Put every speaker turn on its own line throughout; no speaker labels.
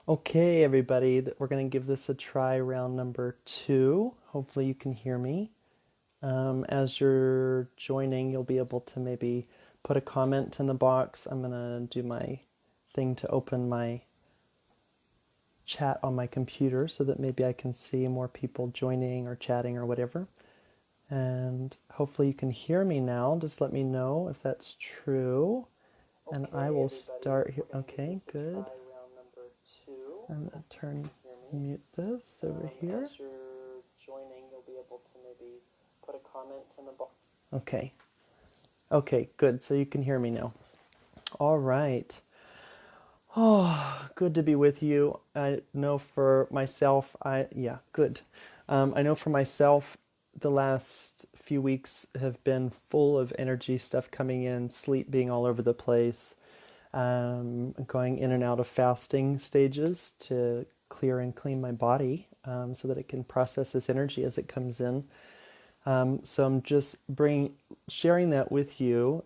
Okay, everybody, we're going to give this a try, round number 2. Hopefully you can hear me. As you're joining, you'll be able to maybe put a comment in the box. I'm going to do my thing to open my chat on my computer so that maybe I can see more people joining or chatting or whatever. And hopefully you can hear me now. Just let me know if that's true. And I will start here. Okay, good. I'm gonna mute this over here. As you're joining, you'll be able to maybe put a comment in the box. Okay. Okay, good. So you can hear me now. All right. Oh, good to be with you. I know for myself, good. I know for myself, the last few weeks have been full of energy stuff coming in, sleep being all over the place, going in and out of fasting stages to clear and clean my body so that it can process this energy as it comes in. So I'm just sharing that with you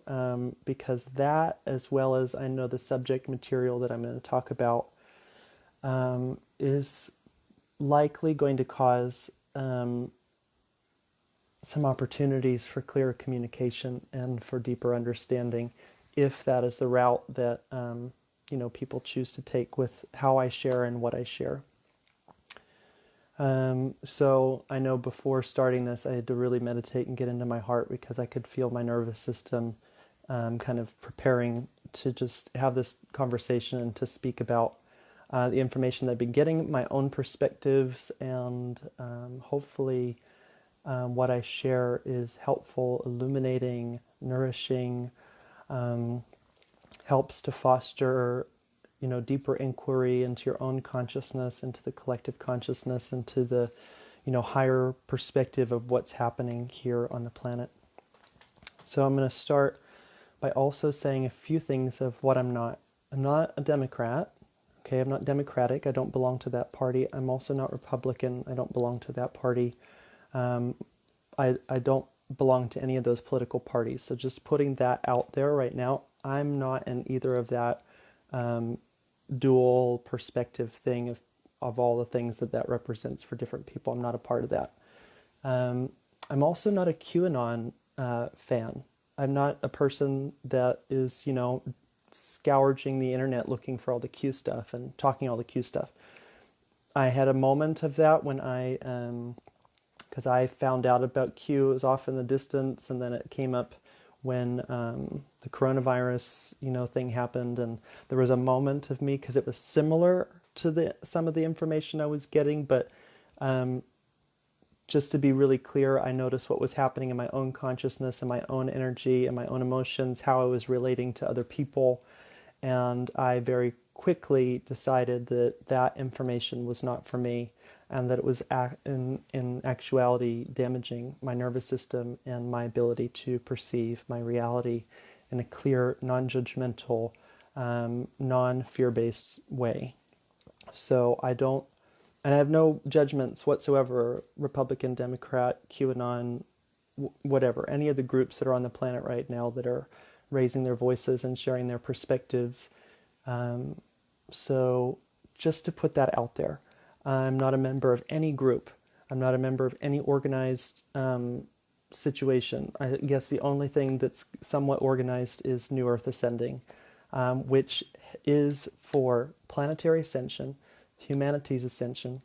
because that, as well as I know the subject material that I'm going to talk about, is likely going to cause some opportunities for clearer communication and for deeper understanding, if that is the route that people choose to take with how I share and what I share. So I know before starting this, I had to really meditate and get into my heart because I could feel my nervous system kind of preparing to just have this conversation and to speak about the information that I've been getting, my own perspectives, and hopefully what I share is helpful, illuminating, nourishing, helps to foster deeper inquiry into your own consciousness, into the collective consciousness, into the higher perspective of what's happening here on the planet. So I'm going to start by also saying a few things of what I'm not. I'm not a Democrat. Okay, I'm not Democratic. I don't belong to that party. I'm also not Republican. I don't belong to that party. I don't belong to any of those political parties. So just putting that out there right now, I'm not in either of that dual perspective thing of all the things that represents for different people. I'm not a part of that. I'm also not a QAnon fan. I'm not a person that is, scourging the internet looking for all the Q stuff and talking all the Q stuff. I had a moment of that when because I found out about Q. It was off in the distance, and then it came up when the coronavirus, thing happened, and there was a moment of me because it was similar to some of the information I was getting, but just to be really clear, I noticed what was happening in my own consciousness and my own energy and my own emotions, how I was relating to other people, and I very quickly decided that that information was not for me, and that it was in actuality damaging my nervous system and my ability to perceive my reality in a clear, non-judgmental, non-fear-based way. So I have no judgments whatsoever, Republican, Democrat, QAnon, whatever, any of the groups that are on the planet right now that are raising their voices and sharing their perspectives. So just to put that out there, I'm not a member of any group. I'm not a member of any organized situation. I guess the only thing that's somewhat organized is New Earth Ascending, which is for planetary ascension, humanity's ascension,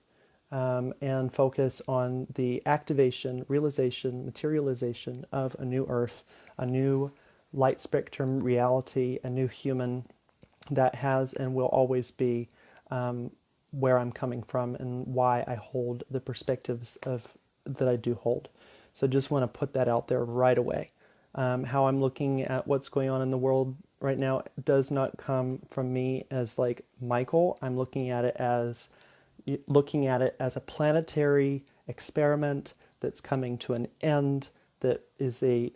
and focus on the activation, realization, materialization of a new Earth, a new light spectrum reality, a new human that has and will always be where I'm coming from and why I hold the perspectives that I do hold. So just want to put that out there right away. How I'm looking at what's going on in the world right now does not come from me as like Michael. I'm looking at it as a planetary experiment that's coming to an end, that is a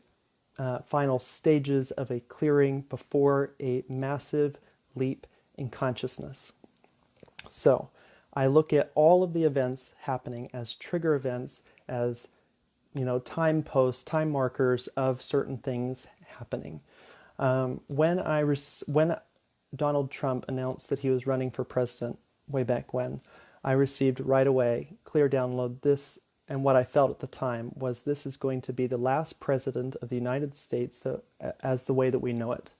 final stages of a clearing before a massive leap in consciousness. So I look at all of the events happening as trigger events, as time posts, time markers of certain things happening. When Donald Trump announced that he was running for president, way back when, I received right away, clear download this, and what I felt at the time was this is going to be the last president of the United States as the way that we know it,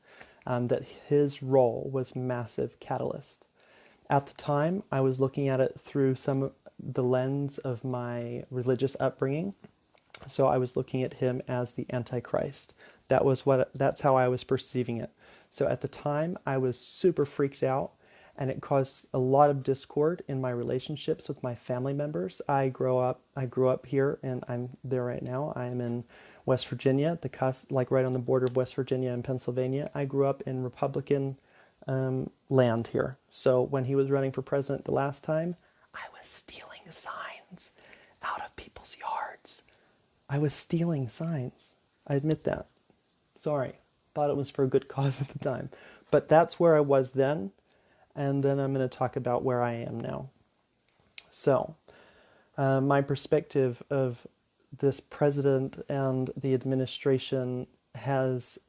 that his role was massive catalyst. At the time, I was looking at it through the lens of my religious upbringing. So I was looking at him as the Antichrist. That's how I was perceiving it. So at the time, I was super freaked out, and it caused a lot of discord in my relationships with my family members. I grew up here, and I'm there right now. I am in West Virginia, like right on the border of West Virginia and Pennsylvania. I grew up in Republican land here. So when he was running for president the last time, I was stealing signs out of people's yards. I was stealing signs. I admit that. Sorry. Thought it was for a good cause at the time. But that's where I was then. And then I'm going to talk about where I am now. So, my perspective of this president and the administration has,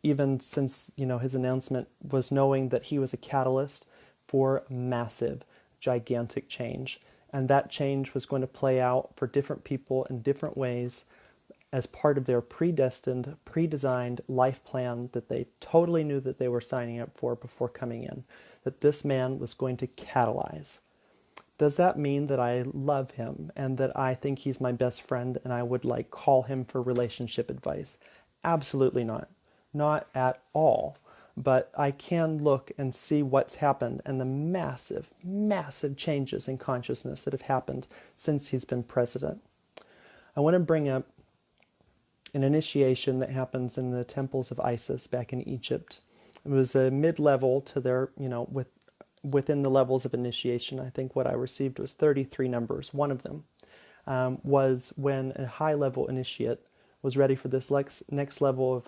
even since, his announcement, was knowing that he was a catalyst for massive, gigantic change. And that change was going to play out for different people in different ways as part of their predestined, pre-designed life plan that they totally knew that they were signing up for before coming in, that this man was going to catalyze. Does that mean that I love him and that I think he's my best friend and I would call him for relationship advice? Absolutely not. Not at all. But I can look and see what's happened and the massive, massive changes in consciousness that have happened since he's been president. I want to bring up an initiation that happens in the temples of Isis back in Egypt. It was a mid-level to their, within the levels of initiation. I think what I received was 33 numbers. One of them was when a high-level initiate was ready for this next level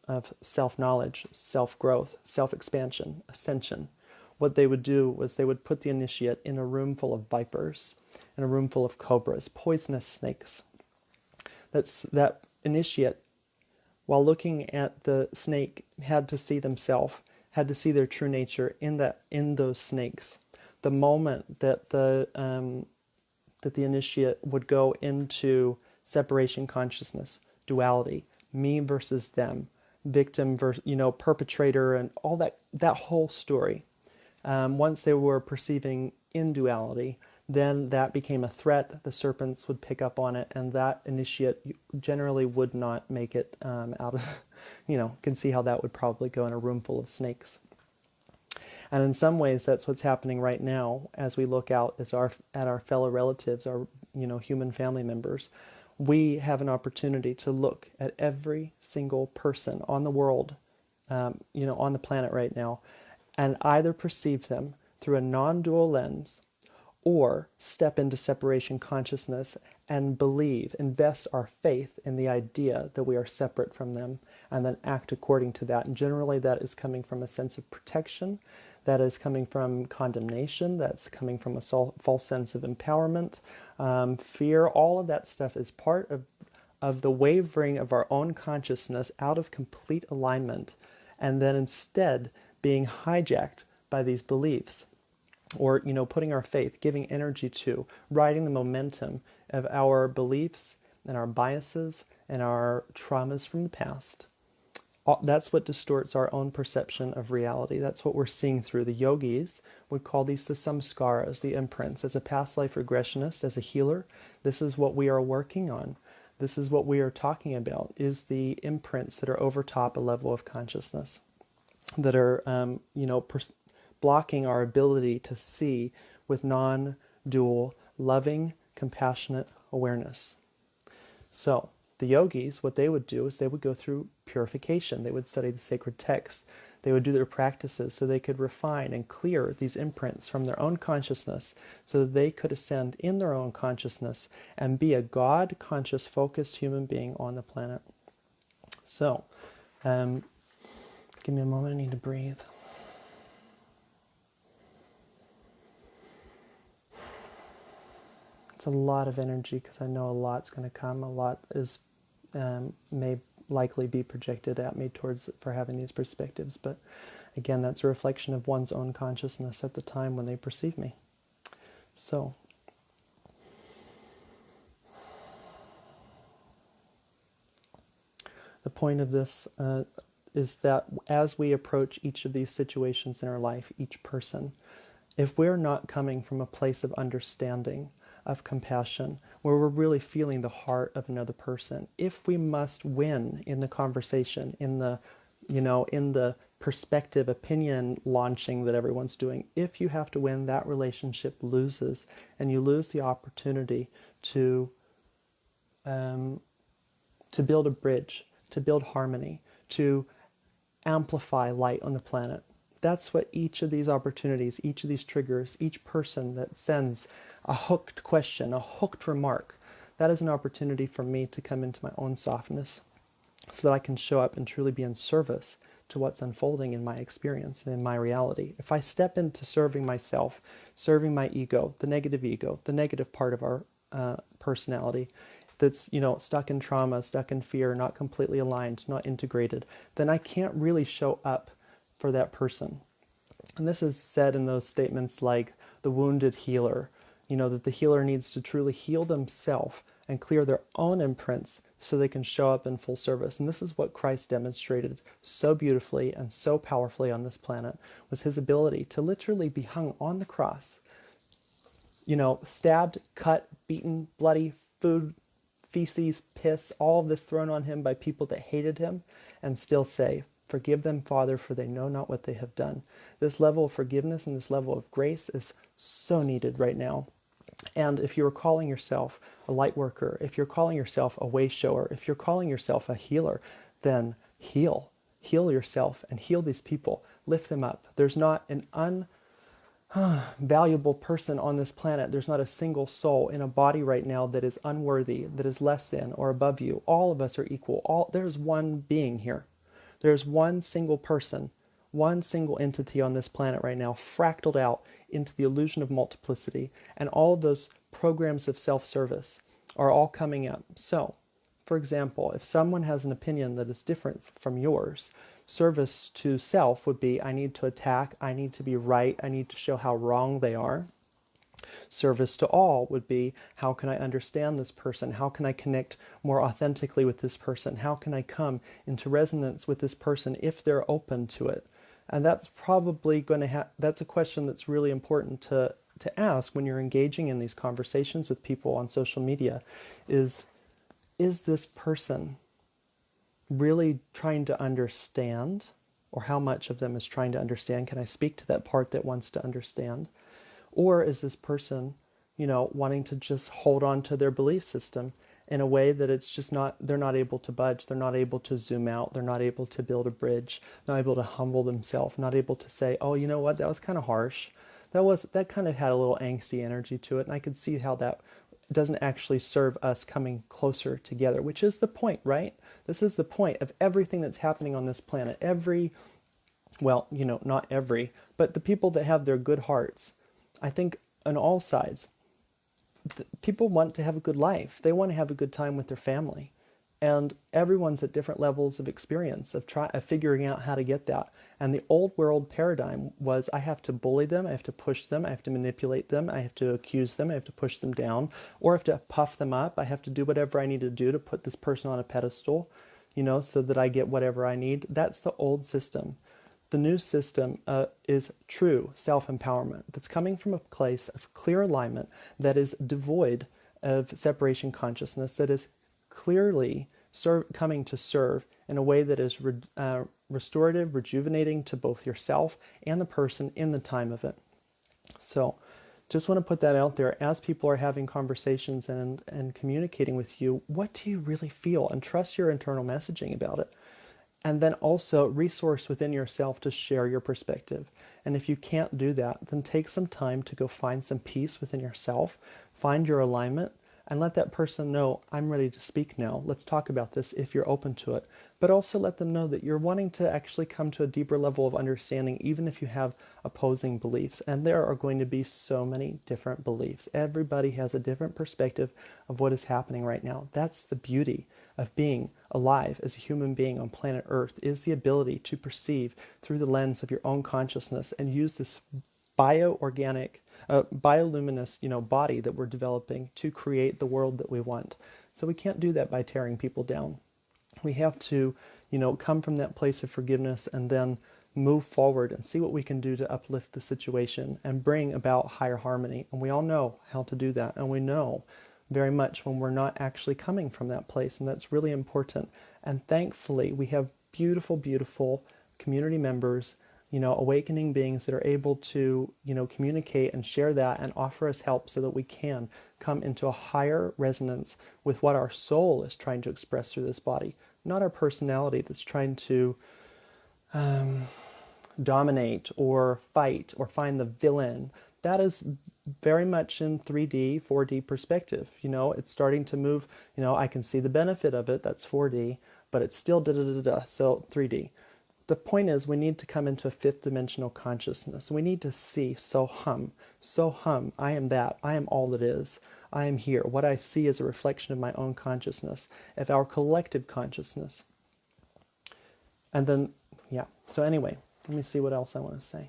of self-knowledge, self-growth, self-expansion, ascension. What they would do was they would put the initiate in a room full of vipers, in a room full of cobras, poisonous snakes. That initiate, while looking at the snake, had to see themselves, had to see their true nature in those snakes. The moment that the initiate would go into separation consciousness, duality, me versus them, victim versus, perpetrator, and all that whole story. Once they were perceiving in duality, then that became a threat. The serpents would pick up on it, and that initiate generally would not make it out of, can see how that would probably go in a room full of snakes. And in some ways, that's what's happening right now as we look out at our fellow relatives, our human family members. We have an opportunity to look at every single person on the world, on the planet right now, and either perceive them through a non-dual lens or step into separation consciousness and invest our faith in the idea that we are separate from them, and then act according to that. And generally that is coming from a sense of protection, that is coming from condemnation, that's coming from a false sense of empowerment, fear. All of that stuff is part of the wavering of our own consciousness out of complete alignment, and then instead being hijacked by these beliefs. Or, putting our faith, giving energy to, riding the momentum of our beliefs and our biases and our traumas from the past. That's what distorts our own perception of reality. That's what we're seeing through. The yogis would call these the samskaras, the imprints. As a past life regressionist, as a healer, this is what we are working on. This is what we are talking about, is the imprints that are over top a level of consciousness, that are, blocking our ability to see with non-dual, loving, compassionate awareness. So the yogis, what they would do is they would go through purification. They would study the sacred texts. They would do their practices so they could refine and clear these imprints from their own consciousness so that they could ascend in their own consciousness and be a God-conscious, focused human being on the planet. So, give me a moment, I need to breathe. It's a lot of energy because I know a lot's going to come. A lot is may likely be projected at me for having these perspectives. But Again, that's a reflection of one's own consciousness at the time when they perceive me. So, the point of this is that as we approach each of these situations in our life, each person, if we're not coming from a place of understanding, of compassion, where we're really feeling the heart of another person, if we must win in the conversation, in the, in the perspective opinion launching that everyone's doing, if you have to win, that relationship loses, and you lose the opportunity to build a bridge, to build harmony, to amplify light on the planet. That's what each of these opportunities, each of these triggers, each person that sends a hooked question, a hooked remark, that is an opportunity for me to come into my own softness so that I can show up and truly be in service to what's unfolding in my experience and in my reality. If I step into serving myself, serving my ego, the negative part of our personality, that's, stuck in trauma, stuck in fear, not completely aligned, not integrated, then I can't really show up for that person. And this is said in those statements like the wounded healer, that the healer needs to truly heal themselves and clear their own imprints so they can show up in full service. And this is what Christ demonstrated so beautifully and so powerfully on this planet, was his ability to literally be hung on the cross, stabbed, cut, beaten, bloody, food, feces, piss, all of this thrown on him by people that hated him, and still say, "Forgive them, Father, for they know not what they have done." This level of forgiveness and this level of grace is so needed right now. And if you're calling yourself a light worker, if you're calling yourself a way shower, if you're calling yourself a healer, then heal. Heal yourself and heal these people. Lift them up. There's not an valuable person on this planet. There's not a single soul in a body right now that is unworthy, that is less than or above you. All of us are equal. There's one being here. There's one single person, one single entity on this planet right now, fractaled out into the illusion of multiplicity, and all of those programs of self-service are all coming up. So, for example, if someone has an opinion that is different from yours, service to self would be, I need to attack, I need to be right, I need to show how wrong they are. Service to all would be, how can I understand this person? How can I connect more authentically with this person? How can I come into resonance with this person if they're open to it? And that's probably going to that's a question that's really important to ask when you're engaging in these conversations with people on social media, is this person really trying to understand, or how much of them is trying to understand? Can I speak to that part that wants to understand? Or is this person, wanting to just hold on to their belief system in a way that it's just they're not able to budge, they're not able to zoom out, they're not able to build a bridge, not able to humble themselves, not able to say, oh, you know what, that was kind of harsh. That kind of had a little angsty energy to it, and I could see how that doesn't actually serve us coming closer together, which is the point, right? This is the point of everything that's happening on this planet. Not every, but the people that have their good hearts, I think on all sides, people want to have a good life. They want to have a good time with their family. And everyone's at different levels of experience of figuring out how to get that. And the old world paradigm was, I have to bully them, I have to push them, I have to manipulate them, I have to accuse them, I have to push them down, or I have to puff them up, I have to do whatever I need to do to put this person on a pedestal, so that I get whatever I need. That's the old system. The new system is true self-empowerment that's coming from a place of clear alignment, that is devoid of separation consciousness, that is clearly coming to serve in a way that is restorative, rejuvenating to both yourself and the person in the time of it. So just want to put that out there. As people are having conversations and communicating with you, what do you really feel? And trust your internal messaging about it. And then also resource within yourself to share your perspective. And if you can't do that, then take some time to go find some peace within yourself, find your alignment, and let that person know, I'm ready to speak now. Let's talk about this if you're open to it. But also let them know that you're wanting to actually come to a deeper level of understanding, even if you have opposing beliefs. And there are going to be so many different beliefs. Everybody has a different perspective of what is happening right now. That's the beauty of being alive as a human being on planet Earth, is the ability to perceive through the lens of your own consciousness and use this bioorganic, bioluminous, body that we're developing to create the world that we want. So we can't do that by tearing people down. We have to, come from that place of forgiveness and then move forward and see what we can do to uplift the situation and bring about higher harmony. And we all know how to do that. And we know very much when we're not actually coming from that place. And that's really important. And thankfully, we have beautiful, beautiful community members, awakening beings that are able to, communicate and share that and offer us help so that we can come into a higher resonance with what our soul is trying to express through this body, not our personality that's trying to dominate or fight or find the villain. That is very much in 3D, 4D perspective. It's starting to move, I can see the benefit of it, that's 4D, but it's still da-da-da-da, so 3D. The point is we need to come into a fifth dimensional consciousness. We need to see so hum, I am that, I am all that is, I am here. What I see is a reflection of my own consciousness, of our collective consciousness. And then, so anyway, let me see what else I want to say.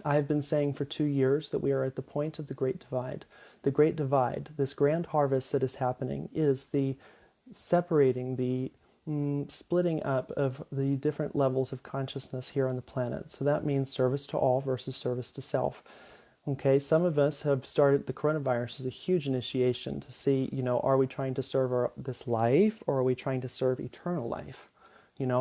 I have been saying for 2 years that we are at the point of the Great Divide. The Great Divide, this grand harvest that is happening, is the separating, the splitting up of the different levels of consciousness here on the planet. So that means service to all versus service to self. Okay, some of us have started, the coronavirus is a huge initiation to see, are we trying to serve this life, or are we trying to serve eternal life?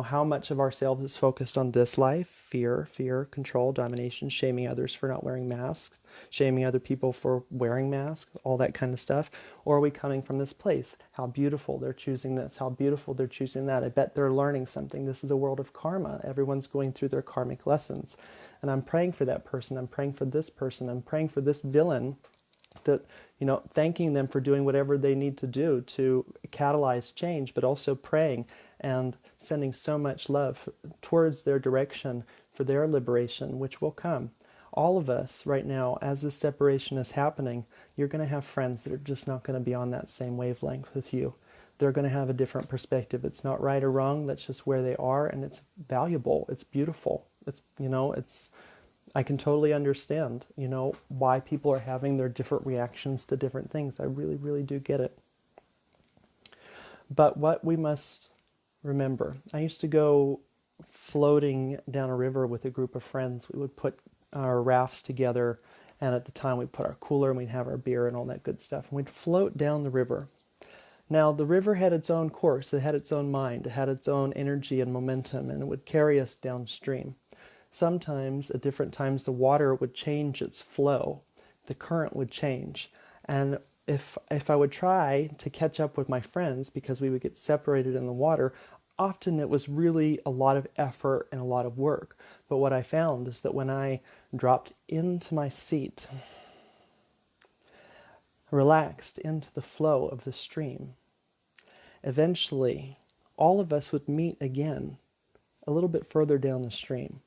How much of ourselves is focused on this life? Fear, control, domination, shaming others for not wearing masks, shaming other people for wearing masks, all that kind of stuff. Or are we coming from this place? How beautiful they're choosing this, how beautiful they're choosing that. I bet they're learning something. This is a world of karma. Everyone's going through their karmic lessons. And I'm praying for that person. I'm praying for this person. I'm praying for this villain, that, thanking them for doing whatever they need to do to catalyze change, but also praying and sending so much love towards their direction for their liberation, which will come. All of us right now, as this separation is happening, you're going to have friends that are just not going to be on that same wavelength with you. They're going to have a different perspective. It's not right or wrong. That's just where they are, and it's valuable. It's beautiful. I can totally understand, why people are having their different reactions to different things. I really, really do get it. But what we must remember, I used to go floating down a river with a group of friends. We would put our rafts together, and at the time we'd put our cooler and we'd have our beer and all that good stuff, and we'd float down the river. Now, the river had its own course, it had its own mind, it had its own energy and momentum, and it would carry us downstream. Sometimes, at different times, the water would change its flow. The current would change. And if I would try to catch up with my friends, because we would get separated in the water, often it was really a lot of effort and a lot of work. But what I found is that when I dropped into my seat, relaxed into the flow of the stream, eventually all of us would meet again a little bit further down the stream.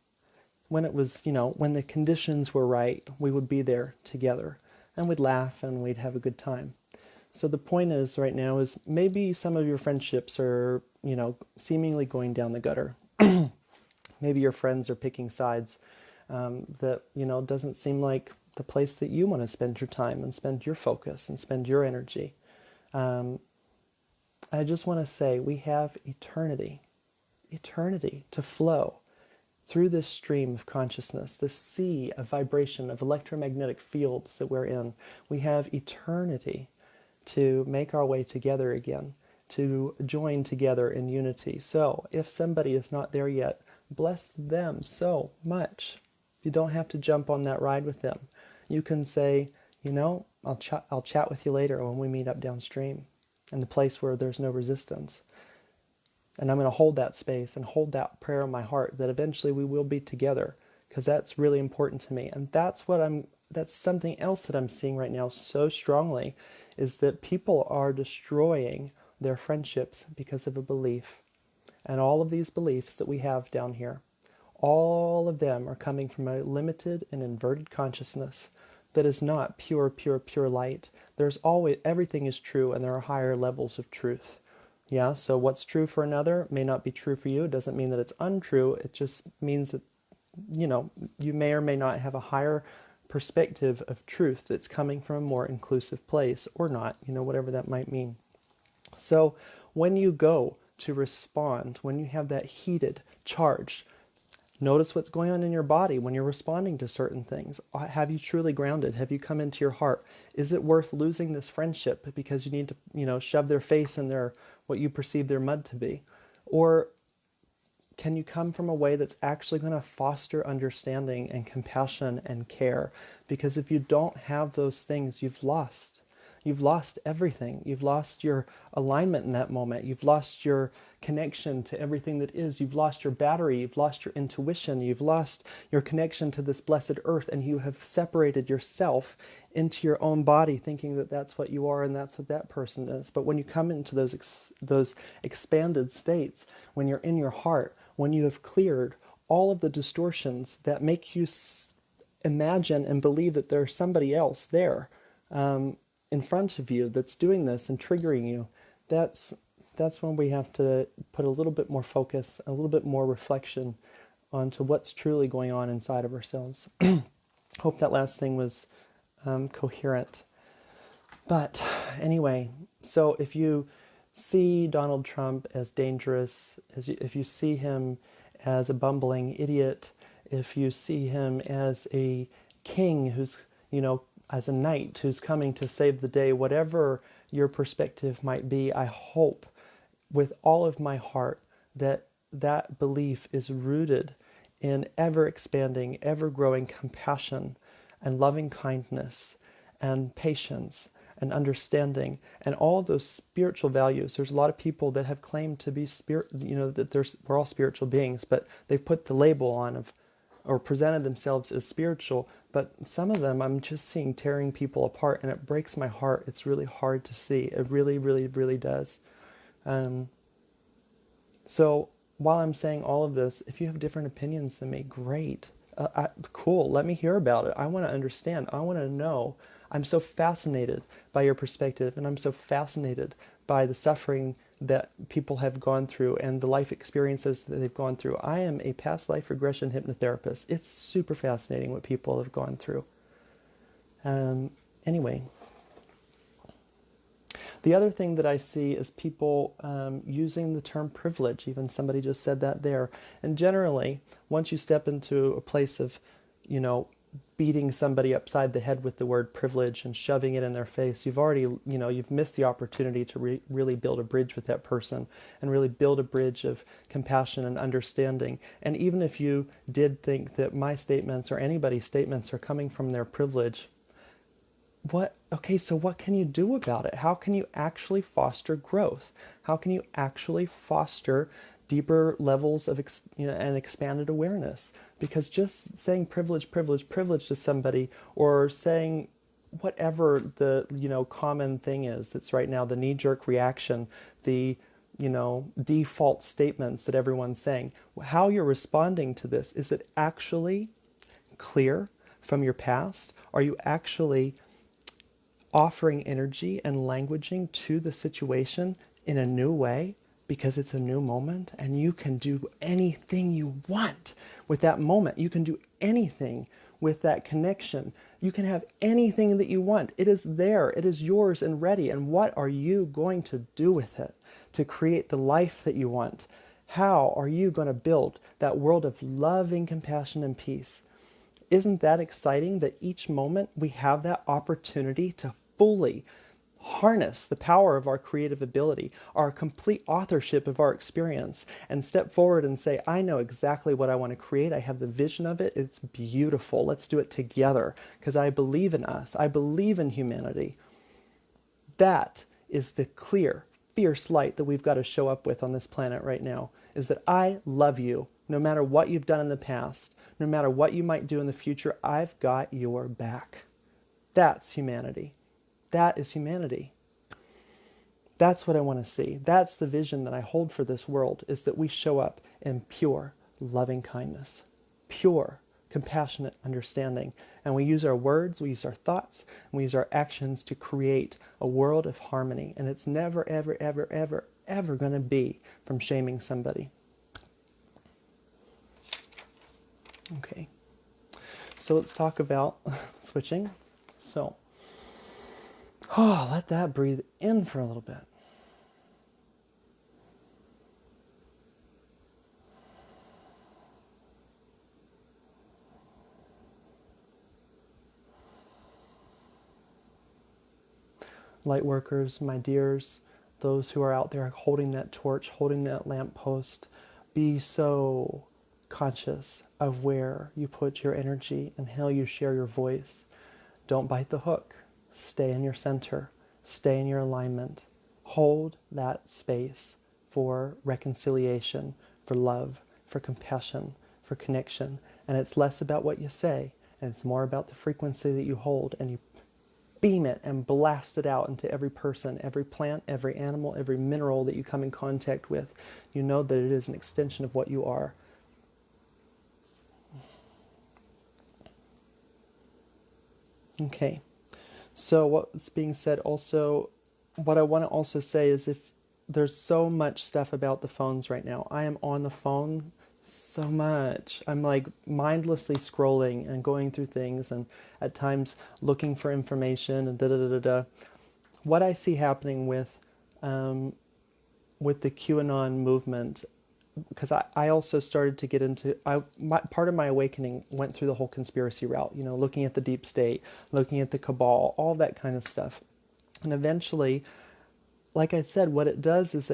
When it was, when the conditions were right, we would be there together, and we'd laugh and we'd have a good time. So the point is right now is maybe some of your friendships are, seemingly going down the gutter. Maybe your friends are picking sides that, doesn't seem like the place that you want to spend your time and spend your focus and spend your energy. I just want to say we have eternity to flow through this stream of consciousness, this sea of vibration, of electromagnetic fields that we're in. We have eternity to make our way together again, to join together in unity. So if somebody is not there yet, bless them so much. You don't have to jump on that ride with them. You can say, I'll chat with you later when we meet up downstream in the place where there's no resistance. And I'm going to hold that space and hold that prayer in my heart that eventually we will be together, because that's really important to me. And that's what I'm that's something else that I'm seeing right now so strongly, is that people are destroying their friendships because of a belief. And all of these beliefs that we have down here, all of them are coming from a limited and inverted consciousness that is not pure, pure, pure light. There's always, everything is true, and there are higher levels of truth. Yeah, so what's true for another may not be true for you. It doesn't mean that it's untrue. It just means that, you may or may not have a higher perspective of truth that's coming from a more inclusive place, or not, whatever that might mean. So when you go to respond, when you have that heated, charged, notice what's going on in your body when you're responding to certain things. Have you truly grounded? Have you come into your heart? Is it worth losing this friendship because you need to, shove their face in their, what you perceive their mud to be? Or can you come from a way that's actually going to foster understanding and compassion and care? Because if you don't have those things, you've lost. You've lost everything. You've lost your alignment in that moment. You've lost your connection to everything that is. You've lost your battery. You've lost your intuition. You've lost your connection to this blessed earth, and you have separated yourself into your own body, thinking that that's what you are and that's what that person is. But when you come into those expanded states, when you're in your heart, when you have cleared all of the distortions that make you imagine and believe that there's somebody else there, in front of you that's doing this and triggering you, that's when we have to put a little bit more focus, a little bit more reflection onto what's truly going on inside of ourselves. Hope that last thing was coherent. But anyway, so if you see Donald Trump as dangerous, if you see him as a bumbling idiot, if you see him as a king who's, as a knight who's coming to save the day, whatever your perspective might be, I hope with all of my heart that that belief is rooted in ever-expanding, ever-growing compassion and loving kindness and patience and understanding and all of those spiritual values. There's a lot of people that have claimed to be that we're all spiritual beings, but they've put the label on of, or presented themselves as spiritual, but some of them I'm just seeing tearing people apart, and it breaks my heart. It's really hard to see. It really, really, really does. So while I'm saying all of this, if you have different opinions than me, great. Cool. Let me hear about it. I want to understand. I want to know. I'm so fascinated by your perspective, and I'm so fascinated by the suffering that people have gone through and the life experiences that they've gone through. I am a past life regression hypnotherapist. It's super fascinating what people have gone through. Anyway, the other thing that I see is people using the term privilege. Even somebody just said that there. And generally, once you step into a place of, beating somebody upside the head with the word privilege and shoving it in their face, you've already, you've missed the opportunity to really build a bridge with that person and really build a bridge of compassion and understanding. And even if you did think that my statements or anybody's statements are coming from their privilege, so what can you do about it? How can you actually foster growth? How can you actually foster deeper levels of and expanded awareness? Because just saying privilege, privilege, privilege to somebody, or saying whatever the common thing is that's right now, the knee-jerk reaction, the default statements that everyone's saying, how you're responding to this, is it actually clear from your past? Are you actually offering energy and languaging to the situation in a new way? Because it's a new moment, and you can do anything you want with that moment. You can do anything with that connection. You can have anything that you want. It is there. It is yours and ready. And what are you going to do with it to create the life that you want? How are you going to build that world of loving compassion and peace? Isn't that exciting that each moment we have that opportunity to fully harness the power of our creative ability, our complete authorship of our experience, and step forward and say, I know exactly what I want to create. I have the vision of it. It's beautiful. Let's do it together, because I believe in us. I believe in humanity. That is the clear, fierce light that we've got to show up with on this planet right now. is that I love you. No matter what you've done in the past, no matter what you might do in the future, I've got your back. That's humanity. That is humanity. That's what I want to see. That's the vision that I hold for this world, is that we show up in pure, loving kindness, pure, compassionate understanding. And we use our words, we use our thoughts, and we use our actions to create a world of harmony. And it's never, ever, ever, ever, ever going to be from shaming somebody. Okay. So let's talk about switching. So, let that breathe in for a little bit. Light workers, my dears, those who are out there holding that torch, holding that lamppost, be so conscious of where you put your energy and how you share your voice. Don't bite the hook. Stay in your center. Stay in your alignment. Hold that space for reconciliation, for love, for compassion, for connection. And it's less about what you say, and it's more about the frequency that you hold, and you beam it and blast it out into every person, every plant, every animal, every mineral that you come in contact with. You know that it is an extension of what you are. Okay, so what's being said also, what I want to also say is, if there's so much stuff about the phones right now, I am on the phone so much. I'm like mindlessly scrolling and going through things, and at times looking for information and da-da-da-da-da. What I see happening with the QAnon movement, because I also started to get into, part of my awakening went through the whole conspiracy route, looking at the deep state, looking at the cabal, all that kind of stuff. And eventually, like I said, what it does is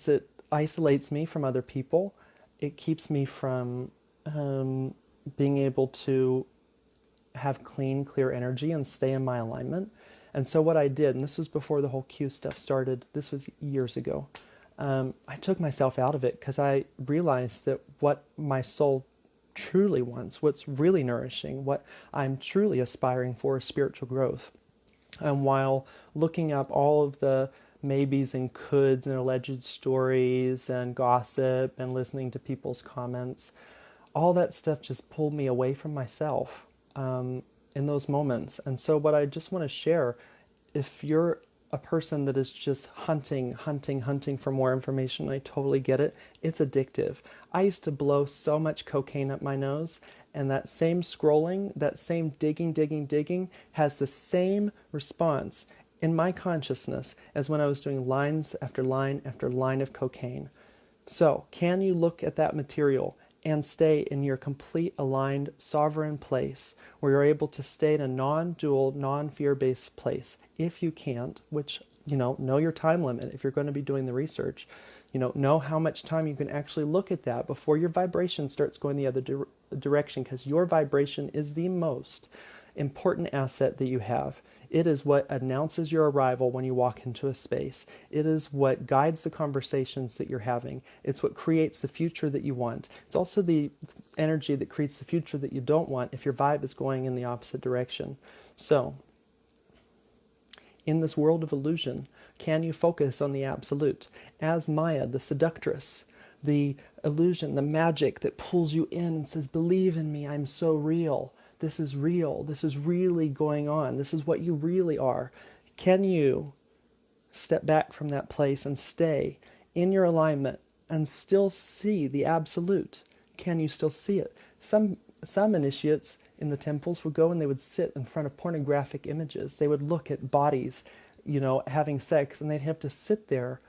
it isolates me from other people. It keeps me from being able to have clean, clear energy and stay in my alignment. And so what I did, and this was before the whole Q stuff started, this was years ago, I took myself out of it, because I realized that what my soul truly wants, what's really nourishing, what I'm truly aspiring for, is spiritual growth. And while looking up all of the maybes and coulds and alleged stories and gossip and listening to people's comments, all that stuff just pulled me away from myself in those moments. And so what I just want to share, if you're a person that is just hunting for more information, I totally get it. It's addictive. I used to blow so much cocaine up my nose, and that same scrolling, that same digging has the same response in my consciousness as when I was doing lines after line after line of cocaine. So, can you look at that material and stay in your complete aligned sovereign place, where you're able to stay in a non-dual, non-fear-based place? If you can't, which, know your time limit if you're going to be doing the research, know how much time you can actually look at that before your vibration starts going the other direction, because your vibration is the most important asset that you have. It is what announces your arrival when you walk into a space. It is what guides the conversations that you're having. It's what creates the future that you want. It's also the energy that creates the future that you don't want if your vibe is going in the opposite direction. So, in this world of illusion, can you focus on the absolute? As Maya, the seductress, the illusion, the magic that pulls you in and says, believe in me, I'm so real. This is real. This is really going on. This is what you really are. Can you step back from that place and stay in your alignment and still see the absolute? Can you still see it? Some initiates in the temples would go and they would sit in front of pornographic images. They would look at bodies, having sex, and they'd have to sit there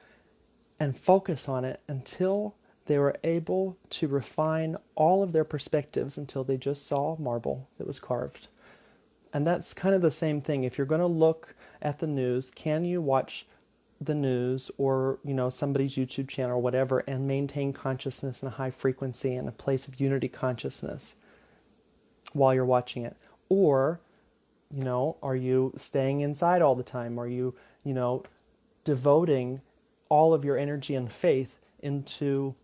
and focus on it until they were able to refine all of their perspectives until they just saw marble that was carved. And that's kind of the same thing. If you're going to look at the news, can you watch the news or, somebody's YouTube channel or whatever and maintain consciousness in a high frequency and a place of unity consciousness while you're watching it? Or, are you staying inside all the time? Are you, devoting all of your energy and faith into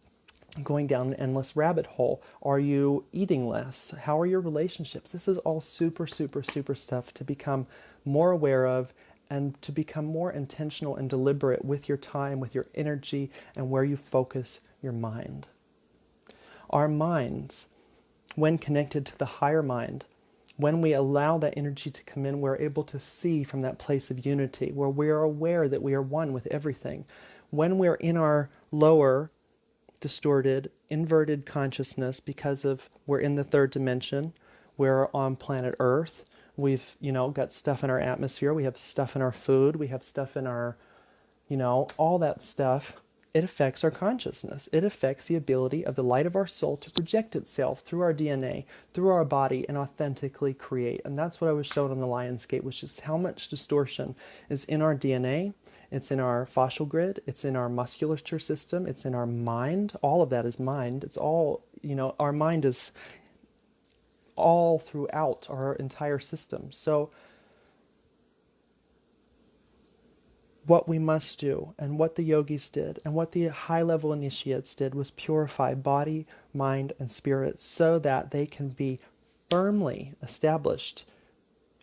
going down an endless rabbit hole? Are you eating less? How are your relationships? This is all super, super, super stuff to become more aware of and to become more intentional and deliberate with your time, with your energy, and where you focus your mind. Our minds, when connected to the higher mind, when we allow that energy to come in, we're able to see from that place of unity, where we are aware that we are one with everything. When we're in our lower, distorted, inverted consciousness because of we're in the third dimension, we're on planet Earth, we've, got stuff in our atmosphere, we have stuff in our food, we have stuff in our, all that stuff, it affects our consciousness. It affects the ability of the light of our soul to project itself through our DNA, through our body, and authentically create. And that's what I was shown on the Lionsgate, which is how much distortion is in our DNA. It's in our fascial grid, it's in our musculature system, it's in our mind. All of that is mind. It's all, our mind is all throughout our entire system. So what we must do, and what the yogis did, and what the high-level initiates did, was purify body, mind, and spirit so that they can be firmly established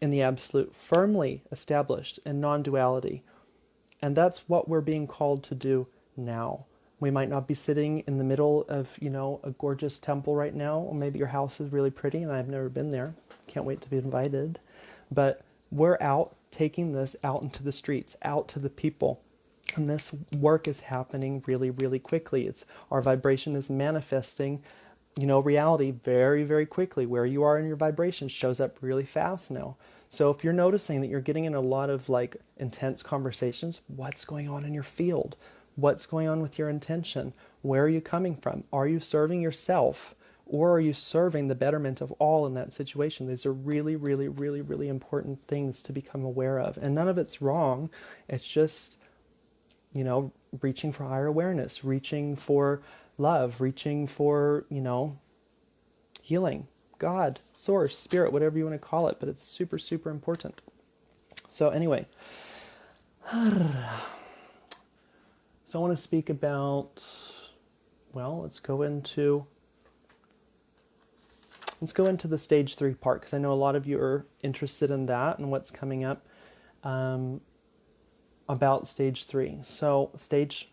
in the absolute, firmly established in non-duality. And that's what we're being called to do now. We might not be sitting in the middle of, a gorgeous temple right now, or maybe your house is really pretty and I've never been there. Can't wait to be invited. But we're out taking this out into the streets, out to the people. And this work is happening really, really quickly. Our vibration is manifesting, reality very, very quickly. Where you are in your vibration shows up really fast now. So if you're noticing that you're getting in a lot of intense conversations, what's going on in your field? What's going on with your intention? Where are you coming from? Are you serving yourself, or are you serving the betterment of all in that situation? These are really, really, really, really important things to become aware of. And none of it's wrong. It's just, reaching for higher awareness, reaching for love, reaching for, healing, God, source, spirit, whatever you want to call it. But it's super, super important. So anyway, so I want to speak about, let's go into the stage 3 part, because I know a lot of you are interested in that and what's coming up about stage 3. So stage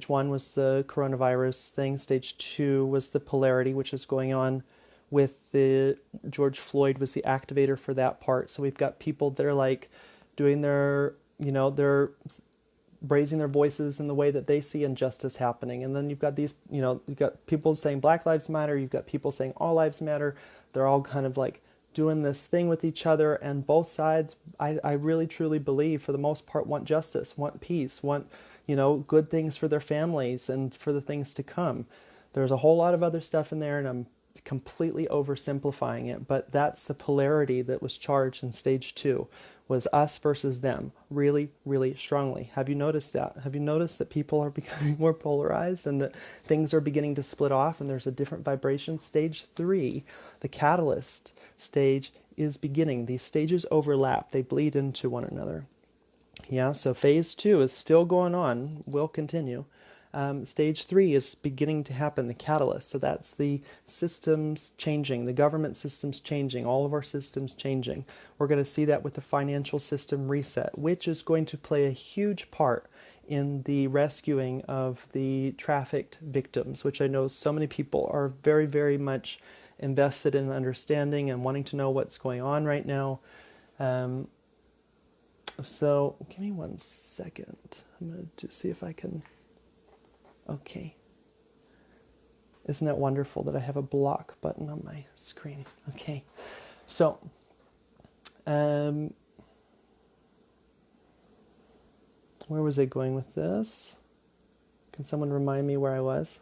1 was the coronavirus thing. Stage 2 was the polarity, which is going on with George Floyd was the activator for that part. So we've got people that are doing their, they're raising their voices in the way that they see injustice happening. And then you've got these, you've got people saying Black Lives Matter, you've got people saying all lives matter. They're all kind of doing this thing with each other, and both sides, I really truly believe, for the most part, want justice, want peace, want, good things for their families and for the things to come. There's a whole lot of other stuff in there, and I'm completely oversimplifying it, but that's the polarity that was charged in stage 2, was us versus them, really, really strongly. Have you noticed that? Have you noticed that people are becoming more polarized and that things are beginning to split off and there's a different vibration? Stage 3, the catalyst stage, is beginning. These stages overlap. They bleed into one another. Yeah, so phase 2 is still going on, will continue. Stage 3 is beginning to happen, the catalyst. So that's the systems changing, the government systems changing, all of our systems changing. We're going to see that with the financial system reset, which is going to play a huge part in the rescuing of the trafficked victims, which I know so many people are very, very much invested in understanding and wanting to know what's going on right now. So give me 1 second. I'm going to see if I can... Okay. Isn't that wonderful that I have a block button on my screen? Okay. So, where was I going with this? Can someone remind me where I was?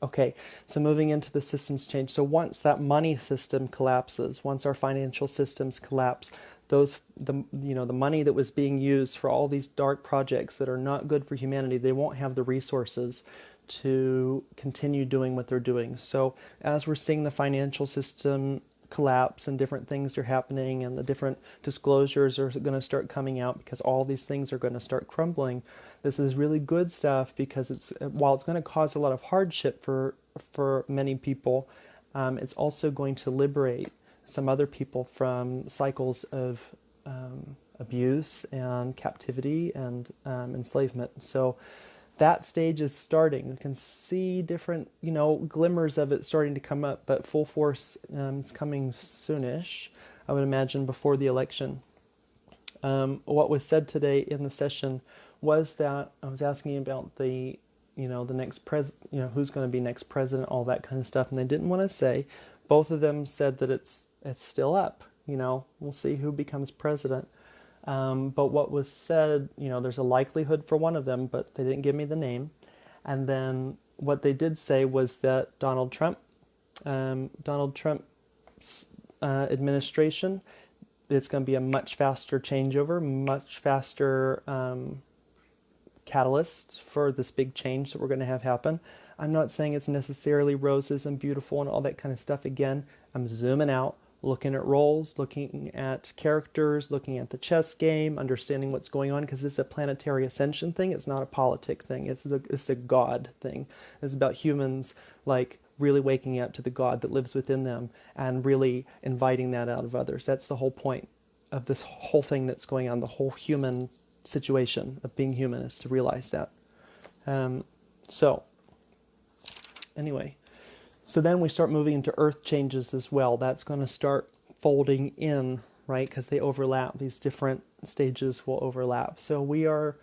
Okay, so moving into the systems change. So once that money system collapses, once our financial systems collapse, the money that was being used for all these dark projects that are not good for humanity, they won't have the resources to continue doing what they're doing. So as we're seeing the financial system collapse and different things are happening and the different disclosures are going to start coming out because all these things are going to start crumbling. This is really good stuff because while it's going to cause a lot of hardship for many people, it's also going to liberate some other people from cycles of abuse and captivity and enslavement. So that stage is starting. You can see different, glimmers of it starting to come up, but full force is coming soonish, I would imagine, before the election. What was said today in the session was that I was asking about the next who's going to be next president, all that kind of stuff, and they didn't want to say. Both of them said that it's still up. We'll see who becomes president. But what was said, there's a likelihood for one of them, but they didn't give me the name. And then what they did say was that Donald Trump's administration, it's going to be a much faster changeover, much faster catalyst for this big change that we're going to have happen. I'm not saying it's necessarily roses and beautiful and all that kind of stuff. Again, I'm zooming out, looking at roles, looking at characters, looking at the chess game, understanding what's going on, because this is a planetary ascension thing. It's not a politic thing. It's a God thing. It's about humans really waking up to the God that lives within them and really inviting that out of others. That's the whole point of this whole thing that's going on, the whole human situation of being human, is to realize that. So then we start moving into earth changes as well. That's going to start folding in, right? Because they overlap. These different stages will overlap. So we are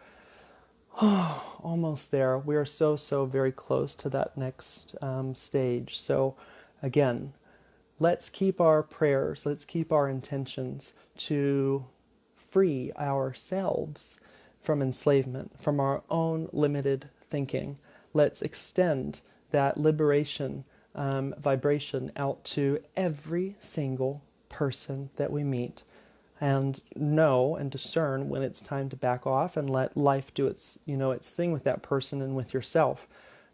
almost there. We are so very close to that next stage. So again, let's keep our prayers, let's keep our intentions to free ourselves from enslavement, from our own limited thinking. Let's extend that liberation vibration out to every single person that we meet, and know and discern when it's time to back off and let life do its thing with that person and with yourself.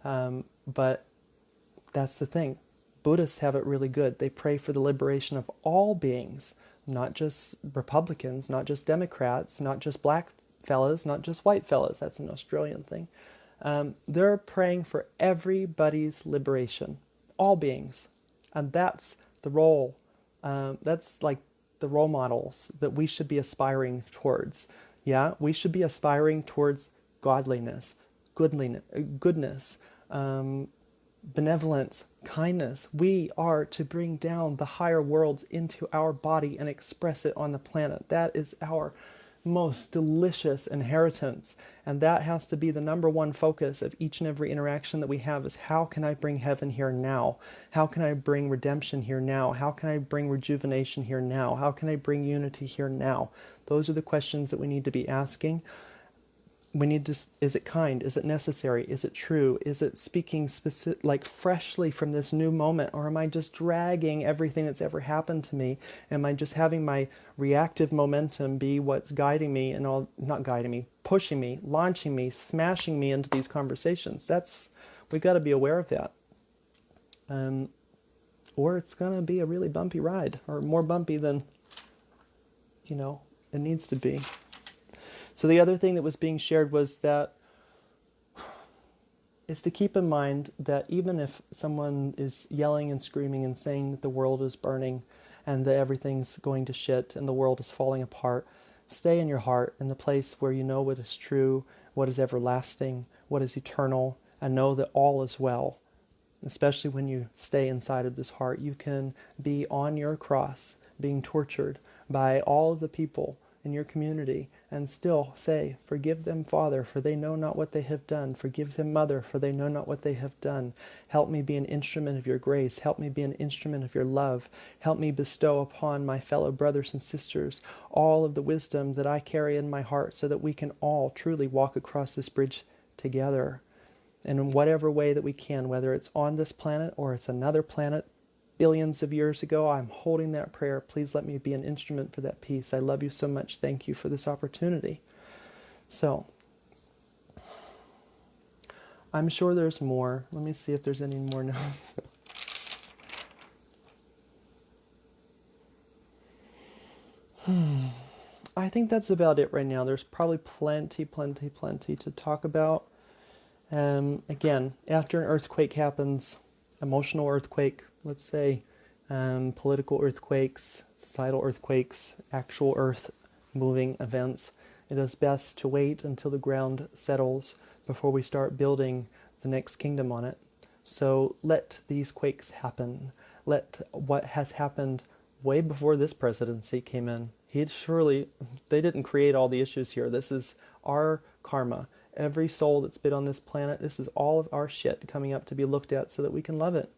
But that's the thing. Buddhists have it really good. They pray for the liberation of all beings, not just Republicans, not just Democrats, not just black fellas, not just white fellas. That's an Australian thing. They're praying for everybody's liberation, all beings. And that's the role. That's like the role models that we should be aspiring towards. Yeah, we should be aspiring towards godliness, goodness, benevolence, kindness. We are to bring down the higher worlds into our body and express it on the planet. That is our most delicious inheritance, and that has to be the number one focus of each and every interaction that we have, is how can I bring heaven here now? How can I bring redemption here now? How can I bring rejuvenation here now? How can I bring unity here now? Those are the questions that we need to be asking. We need to, is it kind? Is it necessary? Is it true? Is it speaking freshly from this new moment? Or am I just dragging everything that's ever happened to me? Am I just having my reactive momentum be what's guiding me and all, not guiding me, pushing me, launching me, smashing me into these conversations? We've got to be aware of that. Or it's going to be a really bumpy ride, or more bumpy than, it needs to be. So the other thing that was being shared was that is to keep in mind that even if someone is yelling and screaming and saying that the world is burning and that everything's going to shit and the world is falling apart, stay in your heart, in the place where you know what is true, what is everlasting, what is eternal, and know that all is well. Especially when you stay inside of this heart, you can be on your cross, being tortured by all of the people in your community, and still say, forgive them, Father, for they know not what they have done. Forgive them, Mother, for they know not what they have done. Help me be an instrument of your grace. Help me be an instrument of your love. Help me bestow upon my fellow brothers and sisters all of the wisdom that I carry in my heart, so that we can all truly walk across this bridge together. And in whatever way that we can, whether it's on this planet or it's another planet, billions of years ago, I'm holding that prayer. Please let me be an instrument for that peace. I love you so much. Thank you for this opportunity. So, I'm sure there's more. Let me see if there's any more notes. I think that's about it right now. There's probably plenty to talk about. Again, after an earthquake happens, emotional earthquake, let's say, political earthquakes, societal earthquakes, actual earth moving events, it is best to wait until the ground settles before we start building the next kingdom on it. So let these quakes happen. Let what has happened way before this presidency came in. They didn't create all the issues here. This is our karma. Every soul that's been on this planet, this is all of our shit coming up to be looked at so that we can love it,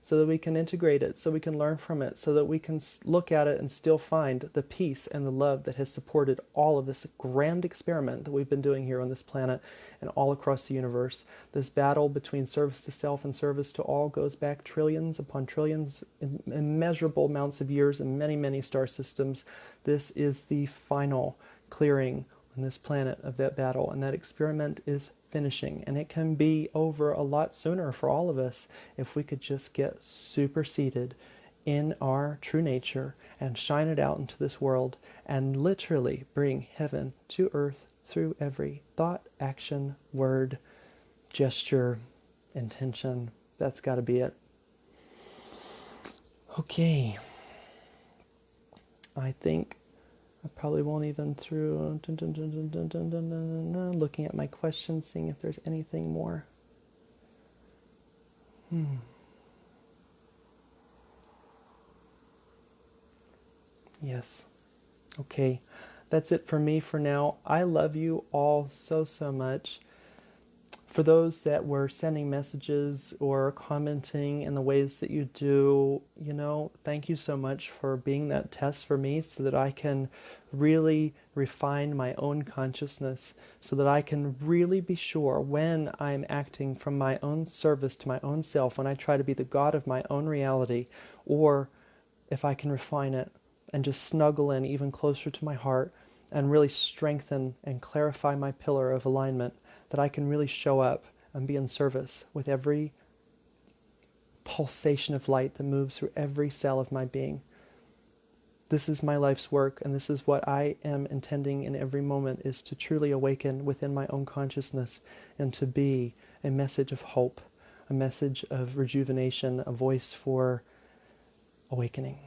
so that we can integrate it, so we can learn from it, so that we can look at it and still find the peace and the love that has supported all of this grand experiment that we've been doing here on this planet and all across the universe. This battle between service to self and service to all goes back trillions upon trillions, immeasurable amounts of years and many star systems. This is the final clearing on this planet of that battle, and that experiment is finishing, and it can be over a lot sooner for all of us if we could just get superseded in our true nature and shine it out into this world and literally bring heaven to earth through every thought, action, word, gesture, intention. That's got to be it. Okay, I think I probably won't even through looking at my questions, seeing if there's anything more. Yes. Okay. That's it for me for now. I love you all so much. For those that were sending messages or commenting in the ways that you do, thank you so much for being that test for me so that I can really refine my own consciousness, so that I can really be sure when I'm acting from my own service to my own self, when I try to be the God of my own reality, or if I can refine it and just snuggle in even closer to my heart and really strengthen and clarify my pillar of alignment, that I can really show up and be in service with every pulsation of light that moves through every cell of my being. This is my life's work, and this is what I am intending in every moment, is to truly awaken within my own consciousness and to be a message of hope, a message of rejuvenation, a voice for awakening.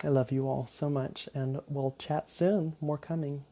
I love you all so much, and we'll chat soon. More coming.